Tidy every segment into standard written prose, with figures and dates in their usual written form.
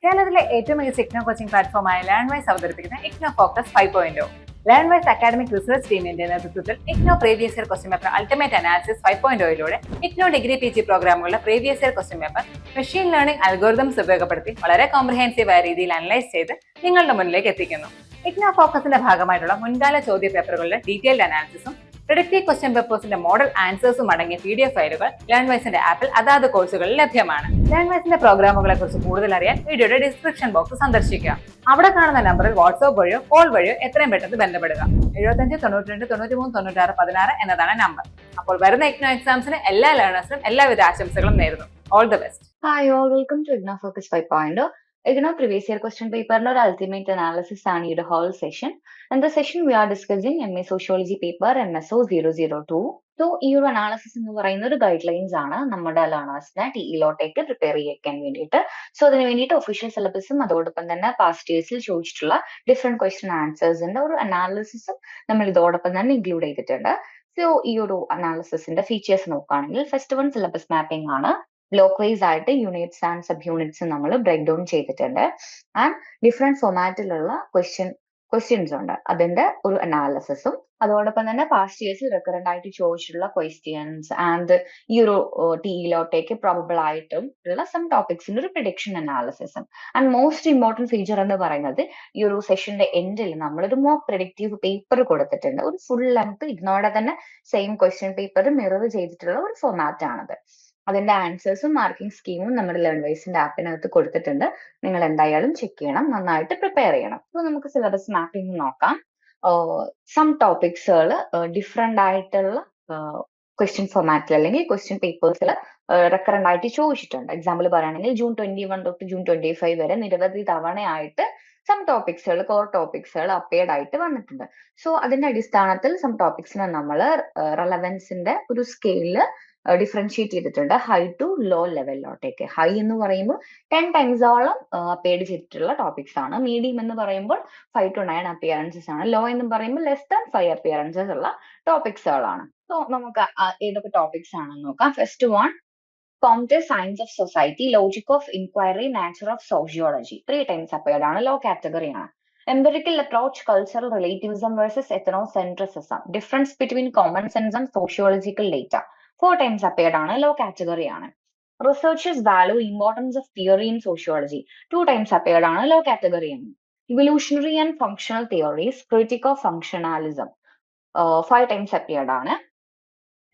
കേരളത്തിലെ ഏറ്റവും മികച്ച ഇഗ്നോ കോച്ചിംഗ് പ്ലാറ്റ്ഫോമായ ലേൺവൈസ് അവതരിപ്പിക്കുന്ന IGNOU focus 5.0. Learnwise academic research ടീമിന്റെ നേതൃത്വത്തിൽ IGNOU previous year question paper ultimate analysis 5.0യിലൂടെ ഇഗ്നോ ഡിഗ്രി PG പ്രോഗ്രാമുകളുടെ previous year question paper machine learning algorithms ഉപയോഗപ്പെടുത്തി വളരെ കോംപ്രിഹെൻസീവായ രീതിയിൽ അനലൈസ് ചെയ്ത് നിങ്ങളുടെ മുന്നിലേക്ക് എത്തിക്കുന്നു. ഇഗ്നോ ഫോക്കസിന്റെ ഭാഗമായിട്ടുള്ള മുൻകാല ചോദ്യ പേപ്പറുകളുടെ ഡീറ്റെയിൽഡ് അനാലിസിസും പ്രിഡിക്റ്റീവ് ക്വസ്റ്റ്യൻ പേപ്പേഴ്സിന്റെ മോഡൽ ആൻസേഴ്സും അടങ്ങിയ PDF ഫയലുകൾ ലേൺവൈസിന്റെ ആപ്പിൽ അതാത് കോഴ്സുകളിൽ ലഭ്യമാണ്. ലേൺവൈസിന്റെ പ്രോഗ്രാമുകളെ കുറിച്ച് കൂടുതൽ അറിയാൻ വീഡിയോയുടെ ഡിസ്ക്രിപ്ഷൻ ബോക്സ് സന്ദർശിക്കുക. അവിടെ കാണുന്ന നമ്പറിൽ വാട്സ്ആപ്പ് വഴിയോ കോൾ വഴിയോ എത്രയും പെട്ടെന്ന് ബന്ധപ്പെടുക. 75 92 93 96 16 എന്നതാണ് നമ്പർ. അപ്പോൾ വരുന്ന ഇഗ്നോ എക്സാംസിന് എല്ലാ ലേണേഴ്സിനും എല്ലാവിധ ആശംസകളും നേരുന്നു. All the best. Hi all, welcome to Ignore Focus 5.0. Ignore previous year question paper or ultimate analysis ആണ് ഈ ഒരു whole session. In the session we are discussing MA Sociology paper MSO 002. So ഈ ഒരു അനാലിസിസ് എന്ന് പറയുന്ന ഒരു guide lines ആണ് നമ്മുടെ ലേണേഴ്സിനെ TEലോട്ടേക്ക് പ്രിപ്പയർ ചെയ്യാൻ വേണ്ടിയിട്ട്. സോ അതിന് വേണ്ടിയിട്ട് ഒഫീഷ്യൽ സിലബസും അതോടൊപ്പം തന്നെ പാസ്റ്റ് ഇയേഴ്സിൽ ചോദിച്ചിട്ടുള്ള ഡിഫറെന്റ് ക്വസ്റ്റ്യൻ ആൻസേഴ്സിന്റെ ഒരു അനാലിസിസും നമ്മൾ ഇതോടൊപ്പം തന്നെ ഇൻക്ലൂഡ് ചെയ്തിട്ടുണ്ട്. സോ ഈ ഒരു അനാലിസിസിന്റെ ഫീച്ചേഴ്സ് നോക്കുകയാണെങ്കിൽ ഫസ്റ്റ് വൺ സിലബസ് മാപ്പിംഗ് ആണ്. ബ്ലോക്ക് വൈസ് ആയിട്ട് യൂണിറ്റ്സ് ആൻഡ് സബ് യൂണിറ്റ്സ് നമ്മൾ ബ്രേക്ക് ഡൗൺ ചെയ്തിട്ടുണ്ട്. ആൻഡ് ഡിഫറെന്റ് ഫോമാറ്റിലുള്ള ക്വസ്റ്റ്യൻസ് ഉണ്ട്, അതിന്റെ ഒരു അനാലിസിസും അതോടൊപ്പം തന്നെ പാസ്റ്റ് ഇയേഴ്സിൽ റെക്കറന്റ് ആയിട്ട് ചോദിച്ചിട്ടുള്ള ക്വസ്റ്റ്യൻസ് ആൻഡ് ഈ ഒരു TEലോട്ടേക്ക് പ്രോബബിൾ ആയിട്ടും ഉള്ള സം ടോപ്പിക്സിന്റെ ഒരു പ്രിഡിക്ഷൻ അനാലിസിസും. ആൻഡ് മോസ്റ്റ് ഇമ്പോർട്ടന്റ് ഫീച്ചർ എന്ന് പറയുന്നത് ഈ ഒരു സെഷന്റെ എൻഡിൽ നമ്മളൊരു മോക്ക് പ്രിഡിക്റ്റീവ് പേപ്പർ കൊടുത്തിട്ടുണ്ട്. ഒരു ഫുൾ ലെങ്ത് ഇഗ്നോയുടെ തന്നെ സെയിം ക്വസ്റ്റ്യൻ പേപ്പർ മിറർ ചെയ്തിട്ടുള്ള ഒരു ഫോമാറ്റ് ആണത്. അതിന്റെ ആൻസേഴ്സും മാർക്കിംഗ് സ്കീമും നമ്മുടെ ലേൺവൈസിന്റെ ആപ്പിനകത്ത് കൊടുത്തിട്ടുണ്ട്. നിങ്ങൾ എന്തായാലും ചെക്ക് ചെയ്യണം, നന്നായിട്ട് പ്രിപ്പയർ ചെയ്യണം. അപ്പോൾ നമുക്ക് സിലബസ് മാപ്പിംഗ് നോക്കാം. സം ടോപ്പിക്സുകൾ ഡിഫറെന്റ് ആയിട്ടുള്ള ക്വസ്റ്റ്യൻ ഫോമാറ്റിൽ അല്ലെങ്കിൽ ക്വസ്റ്റ്യൻ പേപ്പേഴ്സിൽ റെക്കറന്റ് ആയിട്ട് ചോദിച്ചിട്ടുണ്ട്. എക്സാമ്പിൾ പറയുകയാണെങ്കിൽ June 21 തൊട്ട് June 25 വരെ നിരവധി തവണയായിട്ട് സം ടോപ്പിക്സുകൾ കോർ ടോപ്പിക്സുകൾ അപ്പിയർഡ് ആയിട്ട് വന്നിട്ടുണ്ട്. സോ അതിന്റെ അടിസ്ഥാനത്തിൽ സം ടോപ്പിക്സിനെ നമ്മൾ റെലവൻസിന്റെ ഒരു സ്കെയിലിൽ ഡിഫറൻഷിയേറ്റ് ചെയ്തിട്ടുണ്ട് ഹൈ ടു ലോ ലെവലിലോട്ടേക്ക്. ഹൈ എന്ന് പറയുമ്പോൾ 10 ടൈംസോളം അപ്പിയർഡ് ചെയ്തിട്ടുള്ള ടോപ്പിക്സ് ആണ്. മീഡിയം എന്ന് പറയുമ്പോൾ 5 to 9 അപ്പിയറൻസസ് ആണ്. ലോ എന്ന് പറയുമ്പോൾ ലെസ് ദാൻ 5 അപ്പിയറൻസസ് ഉള്ള ടോപ്പിക്സുകളാണ്. സോ നമുക്ക് ഏതൊക്കെ ടോപ്പിക്സ് ആണെന്ന് നോക്കാം. First one, Comte Science of Society, Logic of Inquiry, Nature of Sociology. 3 times appeared ആണ്. ലോ കാറ്റഗറി ആണ്. Empirical approach, cultural relativism versus ethnocentrism. Difference between common sense and sociological data. 4 times appeared ആണ്. Low category ആണ്. Researchers value importance of theory in sociology. 2 times appeared ആണ്. Low category ആണ്. Evolutionary and functional theories, critic of functionalism. 5 times appeared ആണ്.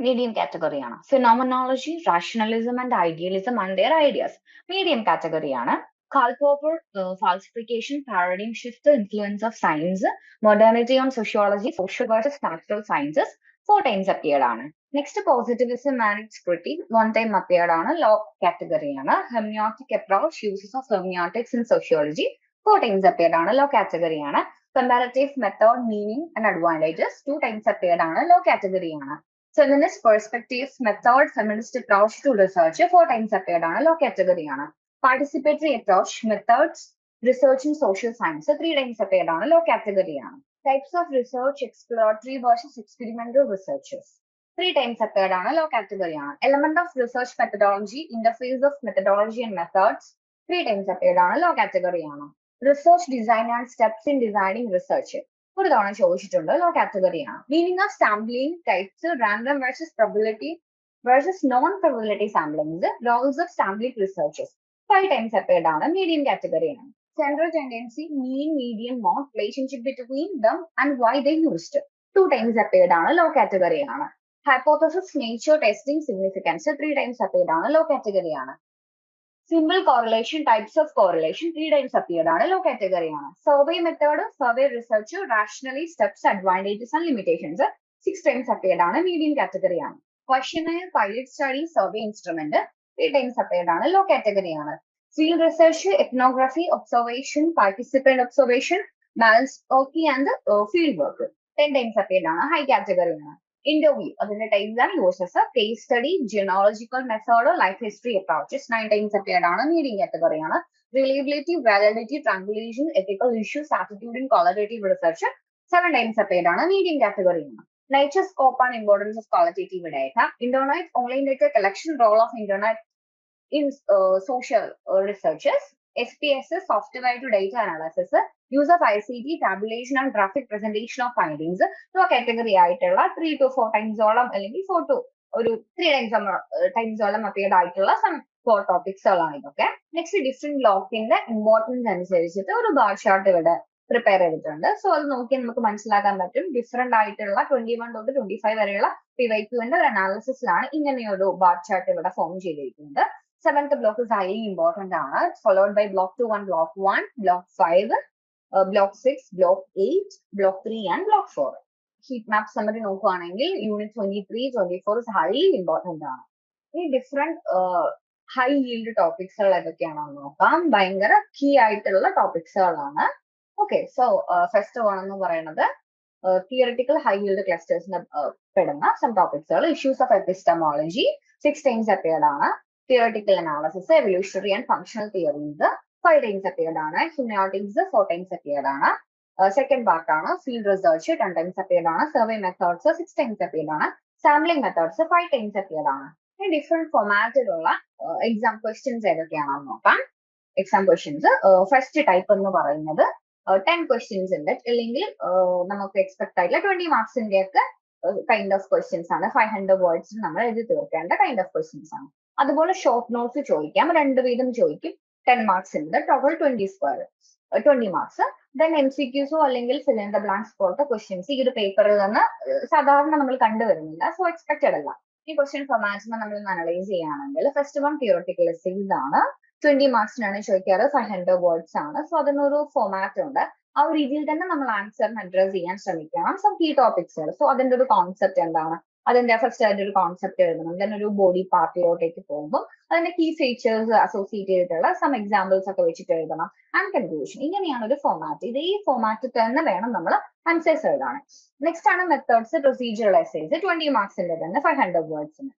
Medium കാറ്റഗറിയാണ്. Phenomenology, rationalism and idealism and their ideas. Medium കാറ്റഗറിയാണ്. Karl Popper, falsification, paradigm shift, influence of science, modernity on sociology, social versus natural sciences. 4 times appeared ആണ്. Next positivism and its critique. 1 time appeared ആണ്. Low കാറ്റഗറിയാണ്. Hermeneutic approach, uses of hermeneutics in sociology. 4 times appeared ആണ്. Low കാറ്റഗറിയാണ്. Comparative method, meaning and advantages. 2 times appeared ആണ്. Low കാറ്റഗറിയാണ്. Feminist perspectives, method, feminist approach to research. 4 times appeared ആണ്. Low category ആണ്. Participatory approach, methods, research in social science. 3 times appeared ആണ്. Low category ആണ്. Types of research, exploratory versus experimental researches. 3 times appeared ആണ്. Low category ആണ്. Element of research methodology, interface of methodology and methods. 3 times appeared ആണ്. Low category ആണ്. Research design and steps in designing research. ഒരു തവണ ചോദിച്ചിട്ടുണ്ട്. Low കാറ്റഗറിയാണ്. Meaning of sampling types, random versus probability versus non probability samplings, roles of sampling researches. 5 times appeared ആണ്. Medium കാറ്റഗറിയാണ്. Central tendency, mean, median, mode, relationship between them and why they used. 2 times appeared ആണ്. Low കാറ്റഗറിയാണ്. Hypothesis, nature, testing, significance. 3 times appeared ആണ്. Low കാറ്റഗറിയാണ്. Simple correlation, types of correlation. 3 times appeared ആണ്. Low കാറ്റഗറിയാണ്. Survey method, survey research, rationally, steps, advantages and limitations. 6 times appeared ആണ്. Medium കാറ്റഗറിയാണ്. Questionnaire, pilot study, survey instrument. 3 times appeared ആണ്. Low കാറ്റഗറിയാണ്. Field research, ethnography, observation, participant observation, balance okay and field work. 10 times appeared ആണ്. High കാറ്റഗറിയാണ്. Interview, അതിന്റെ types ആണ് uses. Case study, geological method, life history approaches. 9 times appeared ആണ്. Medium കാറ്റഗറിയാണ്. Reliability, validity, triangulation, ethical issues, attitude in qualitative research. 7 times appeared ആണ്. Medium കാറ്റഗറിയാണ്. Nature, scope and importance of qualitative data. Internet, online data collection, role of internet in social researches. SPSS, software to data analysis, use of ICT, tabulation and graphic presentation of findings, category ആയിട്ടുള്ള 3 to 4 times ഓളം അല്ലെങ്കിൽ 4 to ഒരു 3 times ഓളം appeared ആയിട്ടുള്ള some 4 topics കളാണ് ഇതൊക്കെ. Next different ബ്ലോക്കിന്റെ importance അനുസരിച്ചിട്ട് ഒരു ബാർ ചാർട്ട് ഇവിടെ പ്രിപ്പയർ ചെയ്തിട്ടുണ്ട്. സോ അത് നോക്കി നമുക്ക് മനസ്സിലാക്കാൻ പറ്റും ഡിഫറെന്റ് ആയിട്ടുള്ള 21 തൊട്ട് 25 വരെയുള്ള PYQന്റെ ഒരു അനാലിസിസിലാണ് ഇങ്ങനെയൊരു ബാർ ചാർട്ട് ഇവിടെ ഫോം ചെയ്തിരിക്കുന്നത്. Seventh block is highly important ആണ്, followed by block 2 and block 1, block 5, block 6, block 8, block 3 and block 4. Heat map summary നോക്കുകയാണെങ്കിൽ യൂണിറ്റ് 23, 24 is highly important ആണ്. ഈ ഡിഫറെന്റ് ഹൈ yield ടോപ്പിക്സുകൾ ഏതൊക്കെയാണെന്ന് നോക്കാം. ഭയങ്കര കീ ആയിട്ടുള്ള ടോപ്പിക്സുകളാണ്. ഓക്കെ, സോ ഫസ്റ്റ് വൺ എന്ന് പറയുന്നത് തിയറിറ്റിക്കൽ ഹൈ yield ക്ലസ്റ്റേഴ്സിന് പെടുന്ന സം ടോപ്പിക്സുകൾ. Issues of epistemology 6 times appeared ആണ്. Theoretical analysis, evolutionary and functional theories 5 times appeared ആണ്. ഹ്യൂമാനിറ്റീസ് 4 times appeared ആണ്. സെക്കൻഡ് പാർട്ട് ആണ് ഫീൽഡ് റിസർച്ച് 10 times appeared ആണ്. സർവേ മെത്തേഡ്സ് 6 times appeared ആണ്. സാമ്പിളിംഗ് മെത്തേഡ്സ് 5 times appeared ആണ്. ഈ different ഫോമാറ്റിലുള്ള exam questions ഏതൊക്കെയാണെന്ന് നോക്കാം. എക്സാം ക്വസ്റ്റ്യൻസ് ഫസ്റ്റ് ടൈപ്പ് എന്ന് പറയുന്നത് 10 questions ഉണ്ട്, അല്ലെങ്കിൽ നമുക്ക് എക്സ്പെക്ട് ആയിട്ടുള്ള 20 മാർക്സിന്റെ ഒക്കെ കൈൻഡ് ഓഫ് ക്വസ്റ്റ്യൻസ് ആണ്. 500 വേർഡ്സ് നമ്മൾ എഴുതി തീർക്കേണ്ട കൈൻഡ് ഓഫ് ക്വസ്റ്റ്യൻസ് ആണ്. അതുപോലെ ഷോർട്ട് നോട്ട്സ് ചോദിക്കാം, 2 വീതം ചോദിക്കും. 10 മാർക്സ് ഉണ്ട്, ടോട്ടൽ 20 മാർക്സ്. ദെൻ MCQസോ അല്ലെങ്കിൽ ഫിൽ ഇൻ ദ ബ്ലാങ്ക്സ് പോലത്തെ ക്വസ്റ്റ്യൻസ് ഈ ഒരു പേപ്പറിൽ നിന്ന് സാധാരണ നമ്മൾ കണ്ടുവരുന്നില്ല, സോ എക്സ്പെക്റ്റഡ് അല്ല. ഈ ക്വസ്റ്റ്യൻ ഫോമാറ്റിനെ നമ്മൾ അനലൈസ് ചെയ്യുകയാണെങ്കിൽ ഫസ്റ്റ് വൺ തിയററ്റിക്കൽ എസ്സേസ് ആണ്. 20 മാർക്സിനാണ് ചോദിക്കാറ്, 500 വേർഡ്സ് ആണ്. സോ അതിനൊരു ഫോമാറ്റ് ഉണ്ട്. ആ ഒരു രീതിയിൽ തന്നെ നമ്മൾ ആൻസറിന് അഡ്രസ് ചെയ്യാൻ ശ്രമിക്കണം. Some key topics. സോ അതിന്റെ ഒരു കോൺസെപ്റ്റ് എന്താണ്, അതിന്റെ ഫസ്റ്റ് അതിന്റെ ഒരു കോൺസെപ്റ്റ് എഴുതണം. ദെൻ ഒരു ബോഡി പാർട്ടിലോട്ടേക്ക് പോകുമ്പോൾ അതിന്റെ കീ ഫീച്ചേഴ്സ് അസോസിയേറ്റ് ചെയ്തിട്ടുള്ള സം എക്സാമ്പിൾസ് ഒക്കെ വെച്ചിട്ട് എഴുതണം. And conclusion. ഇങ്ങനെയാണ് ഒരു ഫോമാറ്റ്. ഇത് ഈ ഫോമാറ്റിൽ തന്നെ വേണം നമ്മൾ ആൻസേഴ്സ് എഴുതാൻ. നെക്സ്റ്റ് ആണ് മെത്തേഡ്സ്, പ്രൊസീജിയറൽ എസ്സേസ് 20 മാർക്സിന്റെ തന്നെ 500 വേർഡ്സിന്.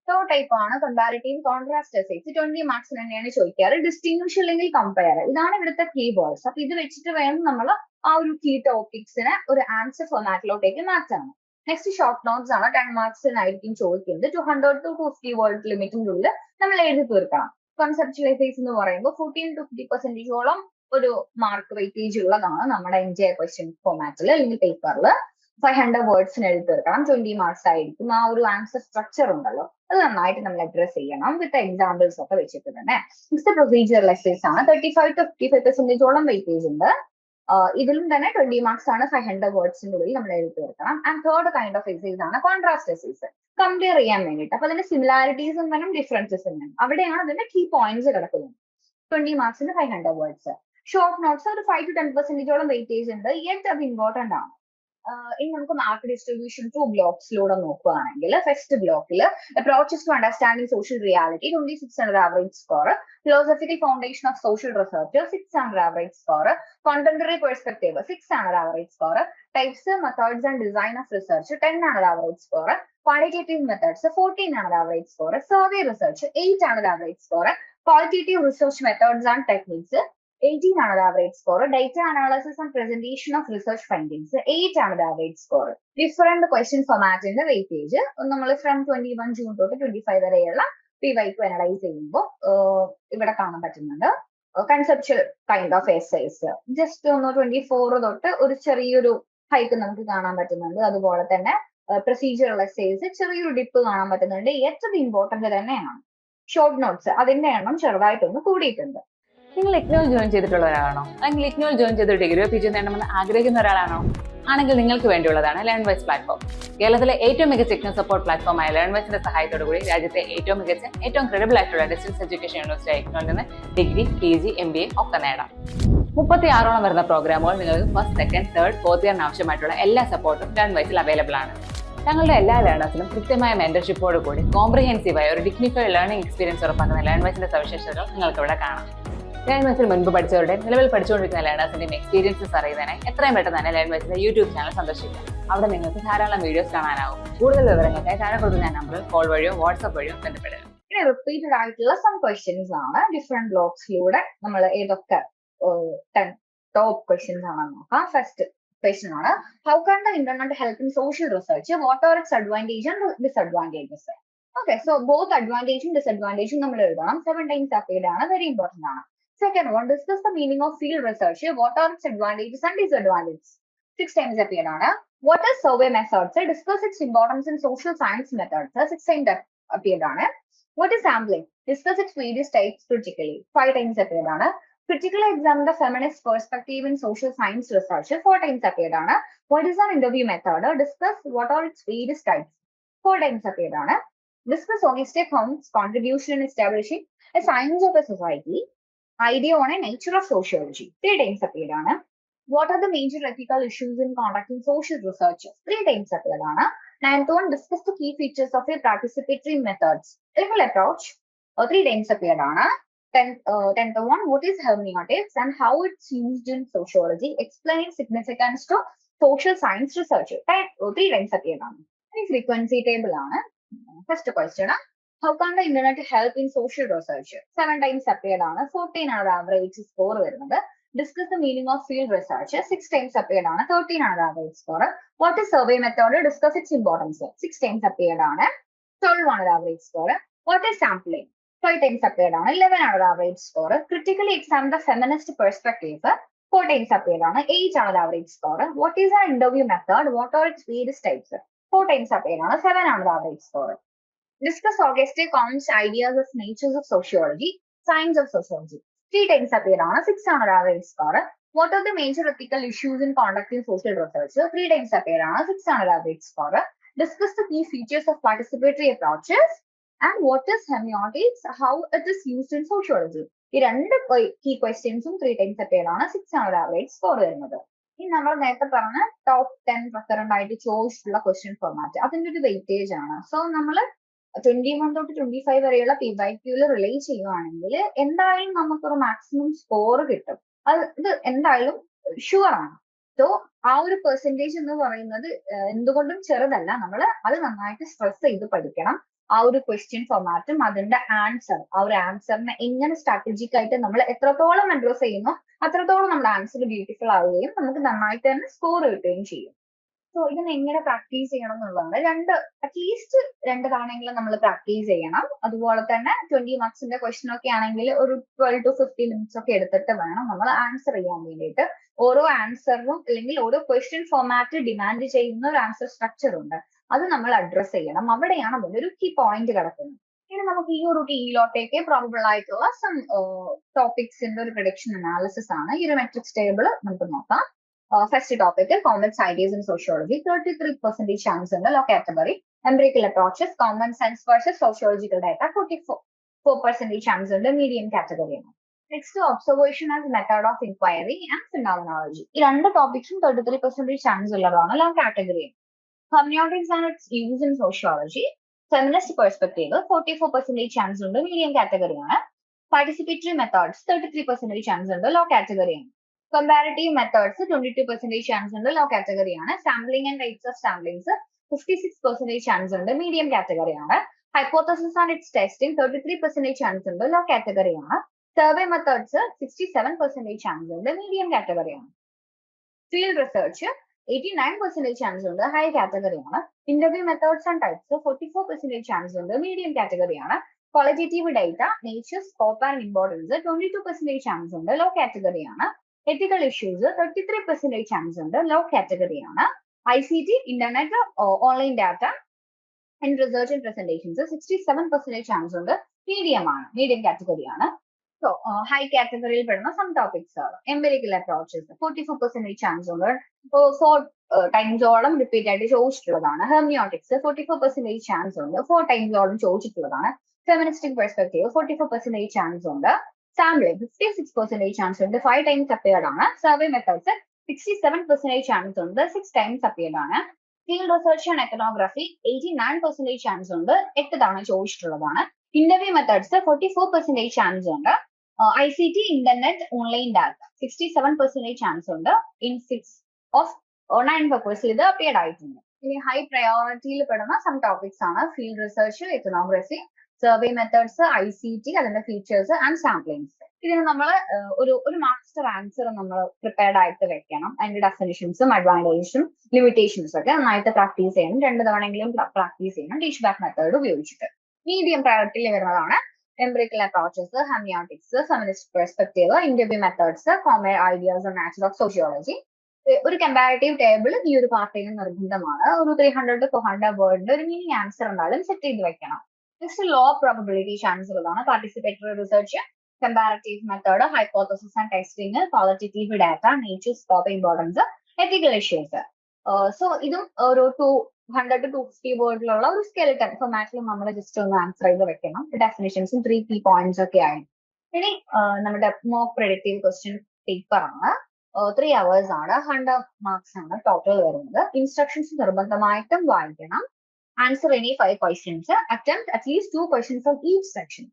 തേർഡ് ടൈപ്പ് ആണ് കമ്പാരിറ്റീവ് കോൺട്രാസ്റ്റ് എസ്സേസ്. 20 മാർക്സിന് തന്നെയാണ് ചോദിക്കാറ്. ഡിസ്റ്റിങ്വിഷ് അല്ലെങ്കിൽ കമ്പയർ, ഇതാണ് ഇവിടുത്തെ കീ വേർഡ്സ്. അപ്പൊ ഇത് വെച്ചിട്ട് വേണം നമ്മൾ ആ ഒരു കീ ടോപ്പിക്സിനെ ഒരു ആൻസർ ഫോമാറ്റിലോട്ടേക്ക് മാറ്റാണ്. നെക്സ്റ്റ് ഷോർട്ട് നോട്ട്സ് ആണ്. 10 മാർക്സിനായിരിക്കും ചോദിക്കുന്നത്. 200 to 250 വേർഡ് ലിമിറ്റിന്റെ ഉള്ളിൽ നമ്മൾ എഴുതി തീർക്കണം. കോൺസെപ്റ്റുവൽ എസ്സേസ് എന്ന് പറയുമ്പോൾ 14 to 50% ഒരു മാർക്ക് വെയിറ്റേജ് ഉള്ളതാണ് നമ്മുടെ NJ ക്വസ്റ്റ്യൻ ഫോമാറ്റിൽ അല്ലെങ്കിൽ പേപ്പറിൽ. 500 വേർഡ്സിന് എഴുതി തീർക്കണം. 20 മാർക്സ് ആയിരിക്കും. ആ ഒരു ആൻസർ സ്ട്രക്ചർ ഉണ്ടല്ലോ, അത് നന്നായിട്ട് നമ്മൾ അഡ്രസ് ചെയ്യണം വിത്ത് എക്സാമ്പിൾസ് ഒക്കെ വെച്ചിട്ട് തന്നെ. നെക്സ്റ്റ് പ്രൊസീജിയറൽ എസ്സേസ് ആണ്. 35 to 55% വെയിറ്റേജ് ഉണ്ട്. ഇതിലും തന്നെ 20 മാർക്സ് ആണ്. 500 വേർഡ്സിന്റെ ഉള്ളിൽ നമ്മൾ എഴുതി തീർക്കണം. And third kind of essays ആണ് കോൺട്രാസ്റ്റ് എസ്സേസ്. കമ്പയർ ചെയ്യാൻ വേണ്ടിയിട്ട്. അപ്പൊ അതിന്റെ സിമിലാരിറ്റീസും വേണം, ഡിഫറൻസസും വേണം. അവിടെയാണ് അതിന്റെ കീ പോയിന്റ്സ് കിടക്കുന്നത്. 20 മാർക്സിന് 500 വേർഡ്സ്. ഷോർട്ട് നോട്ട്സ് ഒരു 5 to 10% വെയിറ്റേജ് ഉണ്ട്. യെറ്റ് അത് ഇമ്പോർട്ടന്റ് ആണ്. ഇനി നമുക്ക് മാർക്ക് ഡിസ്ട്രിബ്യൂഷൻ ടു ബ്ലോക്സിലൂടെ നോക്കുകയാണെങ്കിൽ ഫസ്റ്റ് ബ്ലോക്കിൽ approaches to understanding social reality 2600 average score. Philosophical foundation of social research 600 average score. Contemporary perspective 600 average score. Types, methods and design of research 1000 average score. Quantitative methods 1400 score. Survey research 800 score. Qualitative research methods and techniques 1800 score. Data analysis and presentation of research findings 800 score. Different question ഫോമാറ്റിന്റെ weightage നമ്മൾ from 21 June തൊട്ട് 25 വരെയുള്ള PYQ analyse ചെയ്യുമ്പോൾ ഇവിടെ കാണാൻ പറ്റുന്നുണ്ട്. Conceptual kind of essays just ഒന്ന് 24 തൊട്ട് ഒരു ചെറിയൊരു ഹൈക്ക് നമുക്ക് കാണാൻ പറ്റുന്നുണ്ട്. അതുപോലെ തന്നെ പ്രൊസീജിയറൽ എസ്സേസ് ചെറിയൊരു ഡിപ്പ് കാണാൻ പറ്റുന്നുണ്ട്. ഏറ്റവും ഇമ്പോർട്ടന്റ് തന്നെയാണ് ഷോർട്ട് നോട്ട്സ്. അതിന്റെ എണ്ണം ചെറുതായിട്ടൊന്ന് കൂടിയിട്ടുണ്ട്. നിങ്ങൾ ഇഗ്നോയിൽ ജോയിൻ ചെയ്തിട്ടുള്ള ഒരാളാണോ, അല്ലെങ്കിൽ ഇഗ്നോയിൽ ജോയിൻ ചെയ്ത് ഡിഗ്രിയോ PG നേടണമെന്ന് ആഗ്രഹിക്കുന്ന ഒരാളാണോ? ആണെങ്കിൽ നിങ്ങൾക്ക് വേണ്ടിയുള്ളതാണ് ലേൺവൈസ് പ്ലാറ്റ്ഫോം. കേരളത്തിലെ ഏറ്റവും മികച്ച ഇഗ്നോ സപ്പോർട്ട് പ്ലാറ്റ്ഫോമായ ലേൺവൈസിന്റെ സഹായത്തോടു കൂടി രാജ്യത്തെ ഏറ്റവും മികച്ച, ഏറ്റവും ക്രെഡിബിൾ ആയിട്ടുള്ള ഡിസ്റ്റൻസ് എഡ്യൂക്കേഷൻ യൂണിവേഴ്സിറ്റി ഇഗ്നോയിൽ നിന്ന് ഡിഗ്രി, PG, MBA ഒക്കെ നേടാം. 36ഓളം വരുന്ന പ്രോഗ്രാമുകൾ നിങ്ങൾക്ക് ഫസ്റ്റ്, സെക്കൻഡ്, തേർഡ്, ഫോർത്ത് ഇയറിന് ആവശ്യമായിട്ടുള്ള എല്ലാ സപ്പോർട്ടും ലേൺവൈസിൽ അവൈലബിൾ ആണ്. ഞങ്ങളുടെ എല്ലാ ലേണേഴ്സിനും കൃത്യമായ മെന്റർഷിപ്പോട് കൂടി കോംപ്രിഹെൻസീവായ ഒരു ഡിഗ്നിഫൈഡ് ലേണിംഗ് എക്സ്പീരിയൻസ് ഉറപ്പാക്കുന്ന ലേൺവൈസിന്റെ സവിശേഷതകൾ നിങ്ങൾക്ക് ഇവിടെ കാണാം. ലേൺവൈസിൽ മുൻപ് പഠിച്ചവരുടെ നിലവിൽ പഠിച്ചുകൊണ്ടിരിക്കുന്ന ലേണേഴ്സിന്റെയും എക്സ്പീരിയൻസസ് അറിയുന്നതിനായി എത്രയും പെട്ടെന്ന് തന്നെ ലേൺവൈസിന്റെ യൂട്യൂബ് ചാനൽ സന്ദർശിക്കാം. അവിടെ നിങ്ങൾക്ക് ധാരാളം വീഡിയോസ് കാണാനാവും. കൂടുതൽ വിവരങ്ങൾക്കായി താഴെ കൊടുക്കുന്ന നമ്പറിൽ കോൾ വഴിയോ വാട്സ്ആപ്പ് വഴിയോ ബന്ധപ്പെടുക. ഇനി റിപ്പീറ്റഡ് ആയിട്ടുള്ള സം ക്വസ്റ്റ്യൻസ് ആണ്. ഡിഫറെന്റ് ബ്ലോക്സിലൂടെ നമ്മൾ ഏതൊക്കെ 10 ടോപ്പ് ക്വസ്റ്റ്യൻസ് ആണെന്ന് നോക്കാം. ഫസ്റ്റ് ക്വസ്റ്റ്യൻ ആണ്, how can the internet help in social research, what are its advantage and disadvantages? Okay, so both അഡ്വാൻറ്റേജും ഡിസ്അഡ്വാൻറ്റേജും നമ്മൾ എഴുതണം. 7 times appeared ആണ്, വെരി ഇമ്പോർട്ടന്റ് ആണ്. Second one, discuss the meaning of field research. What are its advantages and disadvantages? 6 times appeared on. What is survey methods? Discuss its importance in social science methods. 6 times appeared on. What is sampling? Discuss its various types critically. 5 times appeared on. Critically examine the feminist perspective in social science research. 4 times appeared on. What is an interview method? Discuss what are its various types. 4 times appeared on. Discuss Auguste Comte's contribution in establishing a science of a society. Idea on a nature of sociology. 3 times appeared on. What are the major ethical issues in conducting social research? 3 times appeared on. 9th one, discuss the key features of a participatory methods. Triple approach. 3 times appeared on. 10th one, what is hermeneutics and how it's used in sociology? Explaining significance to social science research. 3 times appeared on. Frequency table on. First question. How can the internet help in social research? 7 times appeared on. 14 ആണ് average score വരുന്നത്. Discuss the meaning of field research. 6 times appeared on. 13 ആണ് average score. What is survey method? Discuss its importance. 6 times appeared on. 12 ആണ് average score. What is sampling? 5 times appeared on. 11 ആണ് average score. Critically examine the feminist perspective. 4 times appeared on. 8 ആണ് average score. What is an interview method? What are its various types? 4 times appeared on. 7 ആണ് average score. Discuss Auguste Comte's ideas of natures of sociology, science of sociology. 3 times appeared on. 6 on average score. What are the major ethical issues in conducting social research? 3 times appeared on. 6 on average score. Discuss the key features of participatory approaches and what is hermeneutics, how it is used in sociology. ഈ രണ്ട് key questions 3 times appeared on. 6 on average score വരുന്നത്. ഇനി നമ്മൾ നേരത്തെ പറഞ്ഞ top 10 recurrent ആയിട്ട് ചോദിച്ചിട്ടുള്ള question format അതിന്റെ ഒരു വെയിറ്റേജ് ആണ്. സോ നമ്മൾ 21 തൊട്ട് 25 വരെയുള്ള PYQല് റിലേ ചെയ്യുവാണെങ്കിൽ എന്തായാലും നമുക്കൊരു മാക്സിമം സ്കോർ കിട്ടും. ഇത് എന്തായാലും ഷുവർ ആണ്. സോ ആ ഒരു പെർസെന്റേജ് എന്ന് പറയുന്നത് എന്തുകൊണ്ടും ചെറുതല്ല. നമ്മൾ അത് നന്നായിട്ട് സ്ട്രെസ് ചെയ്ത് പഠിക്കണം. ആ ഒരു ക്വസ്റ്റ്യൻ ഫോർമാറ്റും അതിന്റെ ആൻസർ, ആ ഒരു ആൻസറിനെ എങ്ങനെ സ്ട്രാറ്റജിക് ആയിട്ട് നമ്മൾ എത്രത്തോളം അഡ്രസ് ചെയ്യുന്നു അത്രത്തോളം നമ്മുടെ ആൻസർ ബ്യൂട്ടിഫുൾ ആവുകയും നമുക്ക് നന്നായിട്ട് തന്നെ സ്കോർ കിട്ടുകയും ചെയ്യും. സോ ഇതിന് എങ്ങനെ പ്രാക്ടീസ് ചെയ്യണം എന്നുള്ളതാണ്. അറ്റ്ലീസ്റ്റ് 2 തവണയെങ്കിലും നമ്മൾ പ്രാക്ടീസ് ചെയ്യണം. അതുപോലെ തന്നെ 20 മാർക്സിന്റെ ക്വസ്റ്റ്യൻ ഒക്കെ ആണെങ്കിൽ ഒരു 12 to 15 മിനിറ്റ്സ് ഒക്കെ എടുത്തിട്ട് വേണം നമ്മൾ ആൻസർ ചെയ്യാൻ വേണ്ടിയിട്ട്. ഓരോ ആൻസറിനും അല്ലെങ്കിൽ ഓരോ ക്വസ്റ്റ്യൻ ഫോർമാറ്റ് ഡിമാൻഡ് ചെയ്യുന്ന ഒരു ആൻസർ സ്ട്രക്ചർ ഉണ്ട്. അത് നമ്മൾ അഡ്രസ് ചെയ്യണം. അവിടെയാണ് അതിന്റെ ഒരു കീ പോയിന്റ് കിടക്കുന്നത്. ഇനി നമുക്ക് ഈ ഒരു ടീയിലോട്ടേക്ക് പ്രോബബിൾ ആയിട്ടുള്ള സം ടോപ്പിക്സിന്റെ ഒരു പ്രഡിക്ഷൻ അനാലിസിസ് ആണ്. ഈ ഒരു മെട്രിക്സ് ടേബിൾ നമുക്ക് നോക്കാം. First topic, common ideas in sociology. 33% chance in the law category. Empirical approaches, common sense versus sociological data. 44% chance in the medium category. Next, observation as method of inquiry and phenomenology. ഈ രണ്ട് ടോപ്പിക്സും 33% chance ഉള്ളതാണ് law category. Hermeneutics and its use in sociology. Feminist perspective, 44% chance ഉണ്ട് medium category ആണ്. Participatory methods, 33% chance ഉണ്ട് law category ആണ്. Comparative methods 22% chance ഉണ്ട് law category ആണ്. Sampling and types of samplings 56% chance ഉണ്ട് medium category ആണ്. Hypothesis and its testing 33% chance ഉണ്ട് law category ആണ്. Survey methods 67% chance ഉണ്ട് medium category ആണ്. Field research 89% chance ഉണ്ട് high category ആണ്. Interview methods and types 44% chance ഉണ്ട് medium category ആണ്. Qualitative data, nature, scope and importance 22% chance ഉണ്ട് low category ആണ്. Ethical issues 33% chance ഉണ്ട് low category ആണ്. ICT, internet, online data and research and presentations 67% chance ഉണ്ട് medium ആണ്, medium category ആണ്. So high category യിൽ പെടുന്ന some topics ആണ്. Empirical approaches 44% chance ഉണ്ട് 4 times ഓളം റിപ്പീറ്റ് ആയിട്ട് ചോദിച്ചിട്ടുള്ളതാണ്. Hermeneutics 44% chance ഉണ്ട് 4 times ഓളം ചോദിച്ചിട്ടുള്ളതാണ്. Feministic perspective 44% chance ഉണ്ട്. Sampling 56% chance ഉണ്ട് 5 times appeared ആണ്. Survey methods 67% chance ഉണ്ട് 6 times appeared ആണ്. Field research and ethnography 89% chance ഉണ്ട് 8 തവണ ചോദിച്ചിട്ടുള്ളതാണ്. Interview methods 44% chance ഉണ്ട്. ICT, internet, online data 67% chance ഉണ്ട് in 6 of 9 papers ഇത് appeared ആയിട്ടുണ്ട്. ഇനി ഹൈ പ്രയോറിറ്റിയിൽ പെടുന്ന some topics ആണ് field research, ethnography, survey methods, ICT, അതിന്റെ ഫീച്ചേഴ്സ് ആൻഡ് സാമ്പിളിങ്സ്. ഇതിന് നമ്മൾ ഒരു മാസ്റ്റർ ആൻസർ നമ്മൾ പ്രിപ്പയർഡ് ആയിട്ട് വെക്കണം. അതിന്റെ ഡെഫിനിഷൻസും അഡ്വാൻറ്റേജസും ലിമിറ്റേഷൻസും ഒക്കെ നന്നായിട്ട് പ്രാക്ടീസ് ചെയ്യണം. 2 തവണയെങ്കിലും പ്രാക്ടീസ് ചെയ്യണം ടീച്ച് ബാക്ക് മെത്തേഡ് ഉപയോഗിച്ചിട്ട്. മീഡിയം പ്രയോറിറ്റിയിൽ വരുന്നതാണ് empirical approaches, hermeneutics, feminist perspective, interview methods, common ideas and nature of sociology. ഒരു കമ്പാരിറ്റീവ് ടേബിൾ ഈ ഒരു പാർട്ടിന് നിർബന്ധമാണ്. ഒരു 300 to 400 വേർഡിന്റെ ഒരു മീനിങ് ആൻസർ എന്തായാലും സെറ്റ് ചെയ്ത് വെക്കണം. നെക്സ്റ്റ് ലോ പ്രോബബിലിറ്റി ചാൻസുകളാണ്. Participatory research, comparative method, hypothesis and testing, qualitative data, nature, scope, importance, ethical issues. So ഇതും ഒരു 200 to 250 വേർഡിലുള്ള ഒരു സ്കെലിറ്റൺ ഫോർമാറ്റിൽ നമ്മൾ ജസ്റ്റ് ഒന്ന് ആൻസർ ചെയ്ത് വെക്കണം. ഡെഫിനിഷൻസും 3 key points ഒക്കെ ആയി. ഇനി നമ്മുടെ മോക്ക് പ്രെഡിക്റ്റീവ് ക്വസ്റ്റ്യൻ പേപ്പർ ആണ്. 3 hours ആണ്, 100 marks ആണ് ടോട്ടൽ വരുന്നത്. ഇൻസ്ട്രക്ഷൻസ് നിർബന്ധമായിട്ടും വായിക്കണം. Answer any 5 questions. Attempt at least 2 questions of each section.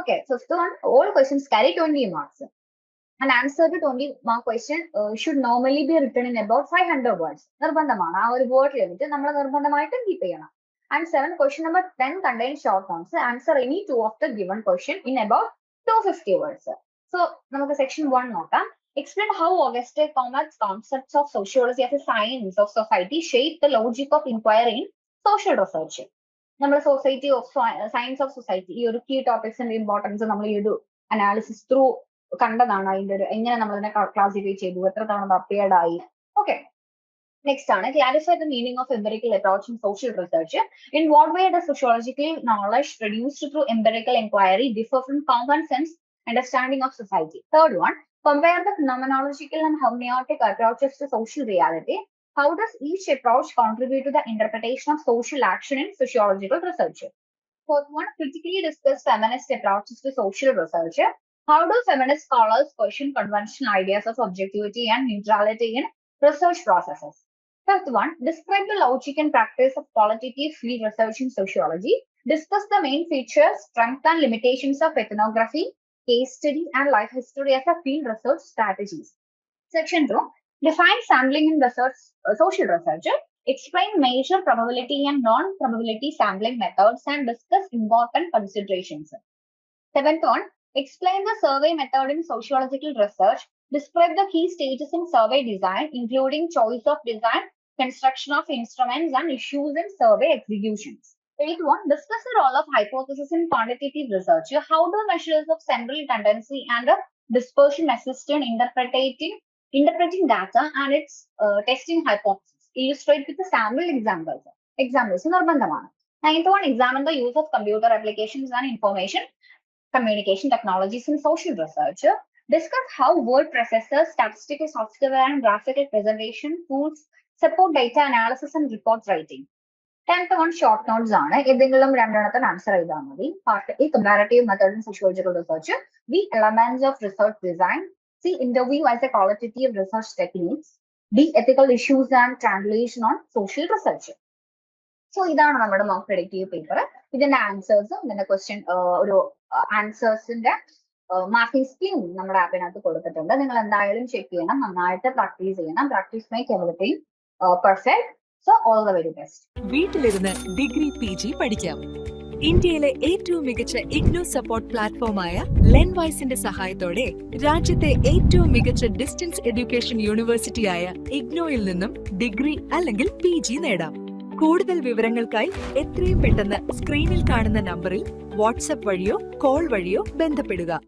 Okay, fifth one, all questions carry 20 marks. An answer to 20 mark question should normally be written in about 500 words. നിർബന്ധമാണ്. ആ ഒരു word limit നമ്മൾ നിർബന്ധമായിട്ടും keep ചെയ്യണം. And 7, question number 10 contains short forms. Answer any 2 of the given question in about 250 words. So നമുക്ക് section 1 നോക്കാം. Explain how Auguste Comte's concepts of sociology as a science of society shape the logic of inquiry in social research. നമ്മുടെ society of science of society ഈ ഒരു key ടോപ്പിക്സിന്റെ importance നമ്മൾ ഈ ഒരു analysis through കണ്ടതാണ്. അതിന്റെ ഒരു എങ്ങനെ നമ്മൾ ഇതിനെ ക്ലാസിഫൈ ചെയ്തു, എത്ര തവണ അപ്പിയർഡ് ആയി. ഓക്കെ, നെക്സ്റ്റ് ആണ് clarify the meaning of empirical approach in social research. In what way does sociological knowledge produced through empirical enquiry differ from common sense understanding of society. Third one, compare the phenomenological and hermeneutic approaches to social reality. How does each approach contribute to the interpretation of social action in sociological research? Fourth one, critically discuss feminist approaches to social research. How do feminist scholars question conventional ideas of objectivity and neutrality in research processes? Fifth one, describe the logic and practice of qualitative field research in sociology. Discuss the main features, strengths and limitations of ethnography, case study and life history as a field research strategies. Section 2, define sampling in research, social research. Explain major probability and non-probability sampling methods and discuss important considerations. Seventh one, explain the survey method in sociological research. Describe the key stages in survey design, including choice of design, construction of instruments and issues in survey executions. 8th one, discuss the role of hypothesis in quantitative research. How do measures of central tendency and dispersion assist in interpreting data and its testing hypothesis? Illustrate with the sample examples. Examples നിർബന്ധമാണ്. 9th one, examine the use of computer applications and information communication technologies in social research. Discuss how word processors, statistical software and graphical presentation tools support data analysis and report writing. 10th one, short notes ആണ്. ഏതെങ്കിലും രണ്ടെണ്ണത്തിന് answer ചെയ്താൽ മതി. Part A, comparative method in sociological research. B, elements of research design. C, interview as A qualitative research techniques. D, ethical issues and translation on social research. So ഇതാണ് നമ്മുടെ mock predictive paper. ഇതിന്റെ ആൻസേഴ്സും ഇതിന്റെ question ഒരു ആൻസേഴ്സിന്റെ marking scheme നമ്മുടെ ആപ്പിനകത്ത് കൊടുത്തിട്ടുണ്ട്. നിങ്ങൾ എന്തായാലും check ചെയ്യണം, നന്നായിട്ട് പ്രാക്ടീസ് ചെയ്യണം. Practice make everything perfect. So all the very best. വീട്ടിലിരുന്ന് ഡിഗ്രി PG പഠിക്കാം. ഇന്ത്യയിലെ ഏറ്റവും മികച്ച ഇഗ്നോ സപ്പോർട്ട് പ്ലാറ്റ്ഫോമായ ലെൻവൈസിന്റെ സഹായത്തോടെ രാജ്യത്തെ ഏറ്റവും മികച്ച ഡിസ്റ്റൻസ് എഡ്യൂക്കേഷൻ യൂണിവേഴ്സിറ്റിയായ ഇഗ്നോയിൽ നിന്നും ഡിഗ്രി അല്ലെങ്കിൽ PG നേടാം. കൂടുതൽ വിവരങ്ങൾക്കായി എത്രയും പെട്ടെന്ന് സ്ക്രീനിൽ കാണുന്ന നമ്പറിൽ വാട്സ്ആപ്പ് വഴിയോ കോൾ വഴിയോ ബന്ധപ്പെടുക.